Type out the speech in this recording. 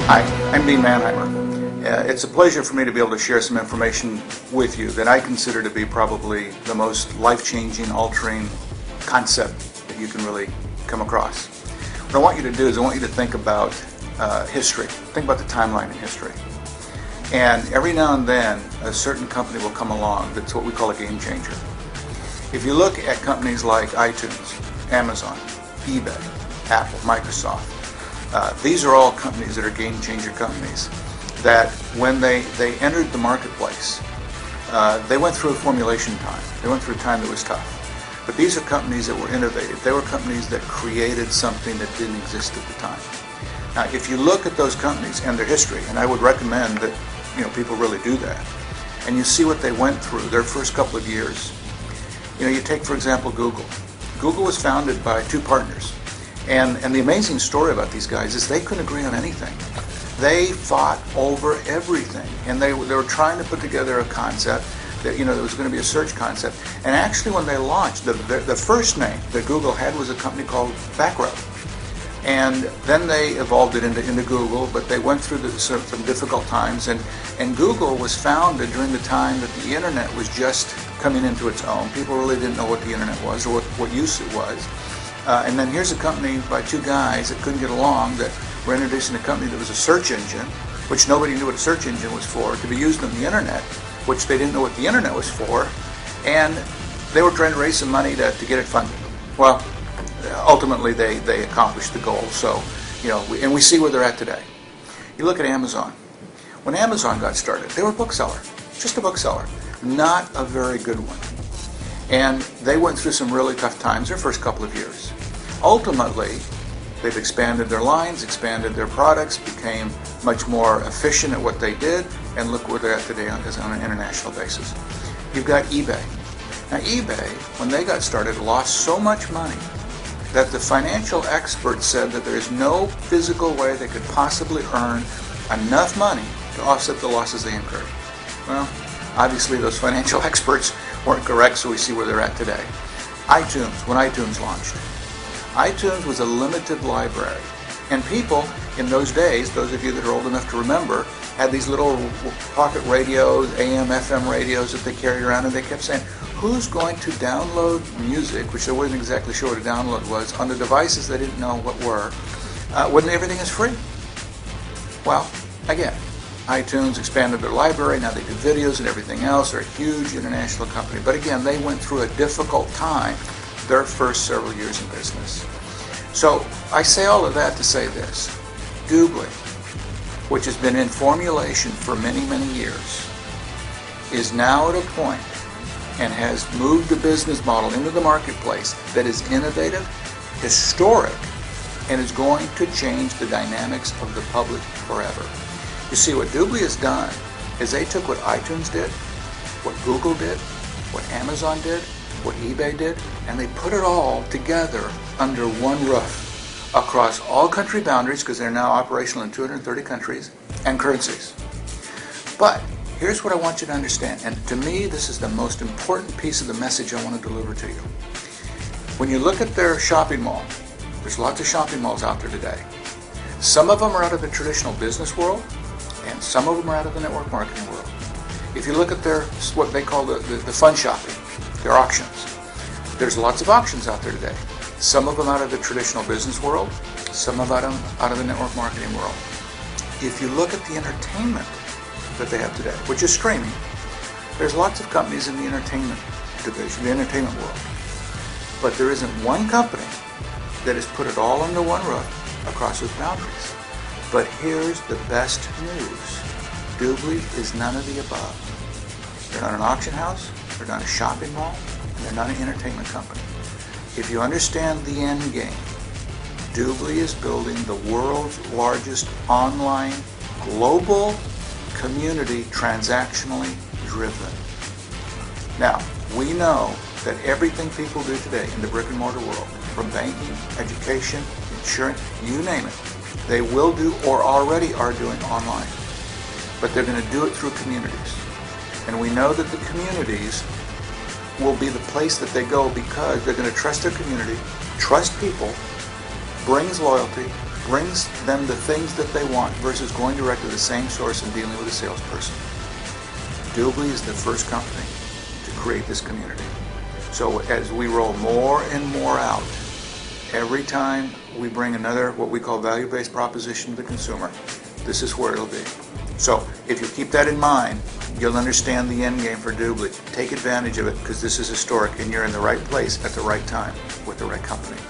Hi, I'm Dean Mannheimer. It's a pleasure for me to be able to share some information with you that I consider to be probably the most life-changing, altering concept that you can really come across. What I want you to do is I want you to think about history. Think about the timeline in history. And every now and then, a certain company will come along that's what we call a game changer. If you look at companies like iTunes, Amazon, eBay, Apple, Microsoft, these are all companies that are game changer companies that when they entered the marketplace, they went through a formulation time. They went through a time that was tough. But these are companies that were innovative. They were companies that created something that didn't exist at the time. Now, if you look at those companies and their history, and I would recommend that people really do that, and you see what they went through their first couple of years. You take, for example, Google. Google was founded by two partners. And the amazing story about these guys is they couldn't agree on anything. They fought over everything. And they were trying to put together a concept that, that was going to be a search concept. And actually when they launched, the first name that Google had was a company called Backrow. And then they evolved it into Google, but they went through some difficult times. And Google was founded during the time that the internet was just coming into its own. People really didn't know what the internet was or what use it was. And then here's a company by two guys that couldn't get along that were introducing a company that was a search engine, which nobody knew what a search engine was for, to be used on the internet, which they didn't know what the internet was for, and they were trying to raise some money to get it funded. Well, ultimately they accomplished the goal. So, and we see where they're at today. You look at Amazon. When Amazon got started, they were a bookseller, just a bookseller, not a very good one. And they went through some really tough times their first couple of years. Ultimately, they've expanded their lines, expanded their products, became much more efficient at what they did, and look where they're at today on an international basis. You've got eBay. Now eBay, when they got started, lost so much money that the financial experts said that there is no physical way they could possibly earn enough money to offset the losses they incurred. Well, obviously those financial experts weren't correct, so we see where they're at today. iTunes, when iTunes launched. iTunes was a limited library. And people in those days, those of you that are old enough to remember, had these little pocket radios, AM, FM radios that they carried around, and they kept saying, who's going to download music, which they wasn't exactly sure what a download was, on the devices they didn't know what were, when everything is free? Well, again, iTunes expanded their library, now they do videos and everything else. They're a huge international company. But again, they went through a difficult time their first several years in business. So I say all of that to say this. DubLi, which has been in formulation for many, many years, is now at a point and has moved the business model into the marketplace that is innovative, historic, and is going to change the dynamics of the public forever. You see, what DubLi has done is they took what iTunes did, what Google did, what Amazon did, what eBay did, and they put it all together under one roof across all country boundaries, because they're now operational in 230 countries, and currencies. But here's what I want you to understand, and to me this is the most important piece of the message I want to deliver to you. When you look at their shopping mall, there's lots of shopping malls out there today. Some of them are out of the traditional business world, and some of them are out of the network marketing world. If you look at their, what they call the fun shopping, their auctions, there's lots of auctions out there today. Some of them out of the traditional business world, some of them out of the network marketing world. If you look at the entertainment that they have today, which is streaming, there's lots of companies in the entertainment division, the entertainment world. But there isn't one company that has put it all under one roof across those boundaries. But here's the best news. DubLi is none of the above. They're not an auction house, they're not a shopping mall, and they're not an entertainment company. If you understand the end game, DubLi is building the world's largest online global community, transactionally driven. Now, we know that everything people do today in the brick and mortar world, from banking, education, insurance, you name it, they will do or already are doing online. But they're going to do it through communities. And we know that the communities will be the place that they go because they're going to trust their community, trust people, brings loyalty, brings them the things that they want versus going direct to the same source and dealing with a salesperson. DubLi is the first company to create this community. So as we roll more and more out, every time we bring another, what we call value-based proposition to the consumer, this is where it'll be. So if you keep that in mind, you'll understand the end game for DubLi. Take advantage of it because this is historic and you're in the right place at the right time with the right company.